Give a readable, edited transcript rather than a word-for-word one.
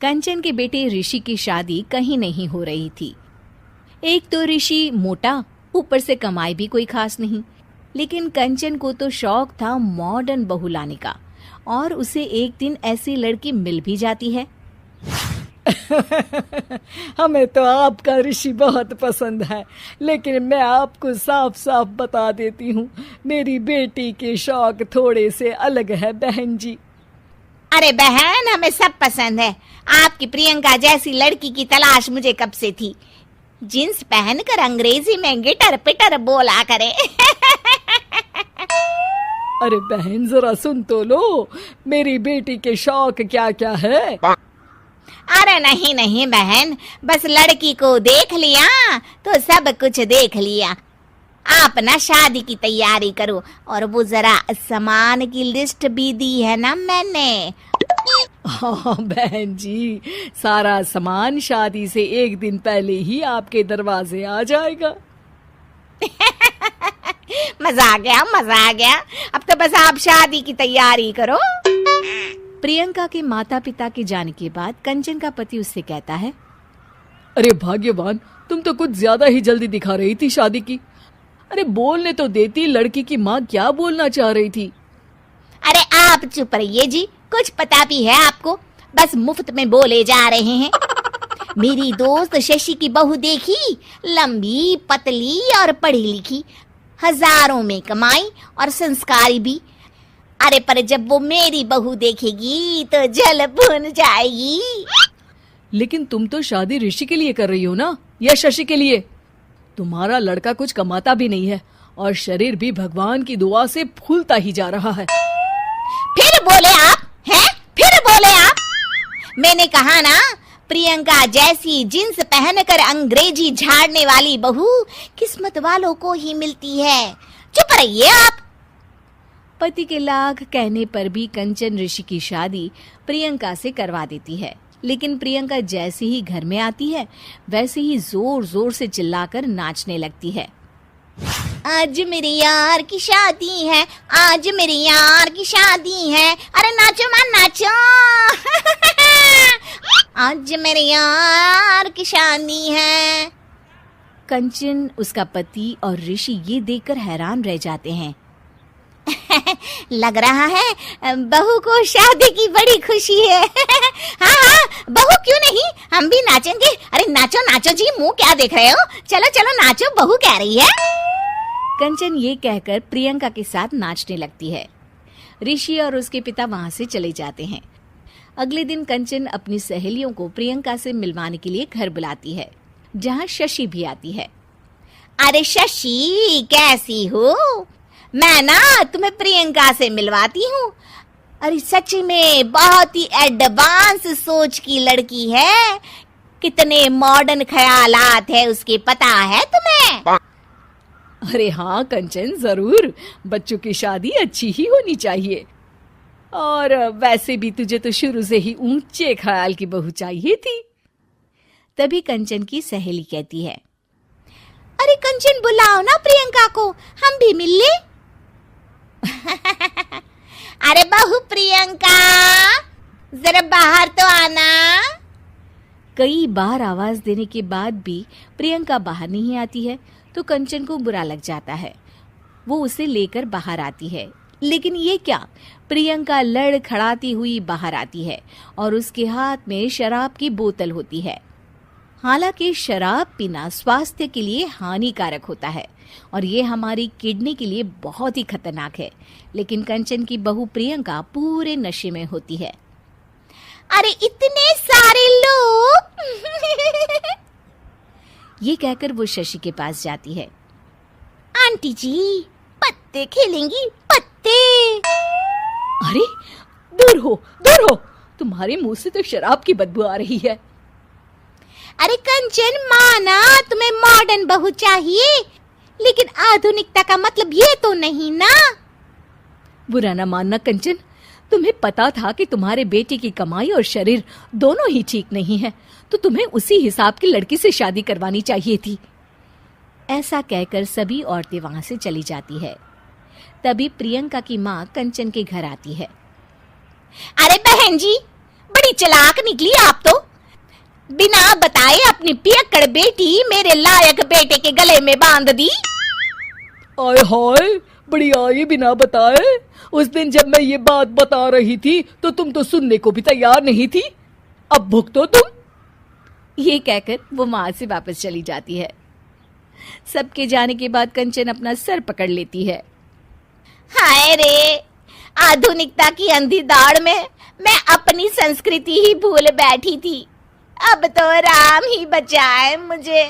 कंचन के बेटे ऋषि की शादी कहीं नहीं हो रही थी। एक तो ऋषि मोटा, ऊपर से कमाई भी कोई खास नहीं। लेकिन कंचन को तो शौक था मॉडर्न बहू लाने का, और उसे एक दिन ऐसी लड़की मिल भी जाती है। हमें तो आपका ऋषि बहुत पसंद है, लेकिन मैं आपको साफ साफ बता देती हूँ, मेरी बेटी के शौक थोड़े से अलग है बहन जी। अरे बहन, हमें सब पसंद है। आपकी प्रियंका जैसी लड़की की तलाश मुझे कब से थी। जींस पहनकर अंग्रेजी में गिटर पिटर बोला करे। अरे बहन जरा सुन तो लो, मेरी बेटी के शौक क्या क्या है। अरे नहीं नहीं बहन, बस लड़की को देख लिया तो सब कुछ देख लिया। आप ना शादी की तैयारी करो, और वो जरा सामान की लिस्ट भी दी है ना मैंने। हाँ बहन जी, सारा सामान शादी से एक दिन पहले ही आपके दरवाजे आ जाएगा। मजा आ गया, मजा आ गया। अब तो बस आप शादी की तैयारी करो। प्रियंका के माता पिता के जाने के बाद कंचन का पति उससे कहता है, अरे भाग्यवान, तुम तो कुछ ज्यादा ही जल्दी दिखा रही थी शादी की। अरे बोलने तो देती, लड़की की माँ क्या बोलना चाह रही थी। अरे आप चुप रहिए जी, कुछ पता भी है आपको, बस मुफ्त में बोले जा रहे हैं। मेरी दोस्त शशि की बहू देखी, लंबी पतली और पढ़ी लिखी, हजारों में कमाई और संस्कारी भी। अरे पर जब वो मेरी बहू देखेगी तो जल भुन जाएगी। लेकिन तुम तो शादी ऋषि के लिए कर रही हो ना, या शशि के लिए? तुम्हारा लड़का कुछ कमाता भी नहीं है, और शरीर भी भगवान की दुआ से फूलता ही जा रहा है। फिर बोले आप हैं? फिर बोले आप? मैंने कहा ना, प्रियंका जैसी जींस पहनकर अंग्रेजी झाड़ने वाली बहू किस्मत वालों को ही मिलती है। चुप रहिए आप। पति के लाख कहने पर भी कंचन ऋषि की शादी प्रियंका से करवा देती है। लेकिन प्रियंका जैसे ही घर में आती है, वैसे ही जोर जोर से चिल्लाकर नाचने लगती है। आज मेरे यार की शादी है, आज मेरे यार की शादी है। अरे नाचो मां नाचो। आज मेरे यार की शादी है। कंचन, उसका पति और ऋषि ये देखकर हैरान रह जाते हैं। लग रहा है बहू को शादी की बड़ी खुशी है। हाँ हाँ, बहू क्यों नहीं, हम भी नाचेंगे। अरे नाचो नाचो जी, मुंह क्या देख रहे हो, चलो चलो नाचो, बहू कह रही है। कंचन ये कहकर प्रियंका के साथ नाचने लगती है। ऋषि और उसके पिता वहां से चले जाते हैं। अगले दिन कंचन अपनी सहेलियों को प्रियंका से मिलवाने के लिए घर बुलाती है, जहाँ शशि भी आती है। अरे शशि, कैसी हो? मैं ना तुम्हें प्रियंका से मिलवाती हूँ। अरे सच में बहुत ही एडवांस सोच की लड़की है। कितने मॉडर्न ख्यालात है उसके, पता है तुम्हें? अरे हाँ कंचन, जरूर। बच्चों की शादी अच्छी ही होनी चाहिए, और वैसे भी तुझे तो शुरू से ही ऊंचे ख्याल की बहू चाहिए थी। तभी कंचन की सहेली कहती है, अरे कंचन, बुलाओ ना प्रियंका को, हम भी मिल ले। अरे बहू प्रियंका, जरा बाहर तो आना। कई बार आवाज देने के बाद भी प्रियंका बाहर नहीं आती है, तो कंचन को बुरा लग जाता है। वो उसे लेकर बाहर आती है, लेकिन ये क्या, प्रियंका लड़खड़ाती हुई बाहर आती है और उसके हाथ में शराब की बोतल होती है। हालांकि शराब पीना स्वास्थ्य के लिए हानिकारक होता है और ये हमारी किडनी के लिए बहुत ही खतरनाक है, लेकिन कंचन की बहू प्रियंका पूरे नशे में होती है। अरे इतने सारे लोग। ये कहकर वो शशि के पास जाती है। आंटी जी, पत्ते खेलेंगी, पत्ते। अरे दूर हो, दूर हो, तुम्हारे मुंह से तो शराब की बदबू आ रही है। अरे कंचन, माना तुम्हें मॉडर्न बहू चाहिए, लेकिन आधुनिकता का मतलब ये तो नहीं ना। बुरा ना मानना कंचन, तुम्हें पता था कि तुम्हारे बेटे की कमाई और शरीर दोनों ही ठीक नहीं है, तो तुम्हें उसी हिसाब की लड़की से शादी करवानी चाहिए थी। ऐसा कहकर सभी औरतें वहां से चली जाती है। तभी प्रियंका की माँ कंचन के घर आती है। अरे बहन जी, बड़ी चालाक निकली आप तो। बिना बताए अपनी पियक्कड़ बेटी मेरे लायक बेटे के गले में बांध दी। आय हाय, बड़ी आई बिना बताए। उस दिन जब मैं ये बात बता रही थी तो तुम तो सुनने को भी तैयार नहीं थी। अब भुगतो तुम। ये कहकर वो वहां से वापस चली जाती है। सबके जाने के बाद कंचन अपना सर पकड़ लेती है। हाय रे, आधुनिकता की अंधी दौड़ में मैं अपनी संस्कृति ही भूल बैठी थी। अब तो राम ही बचाए मुझे।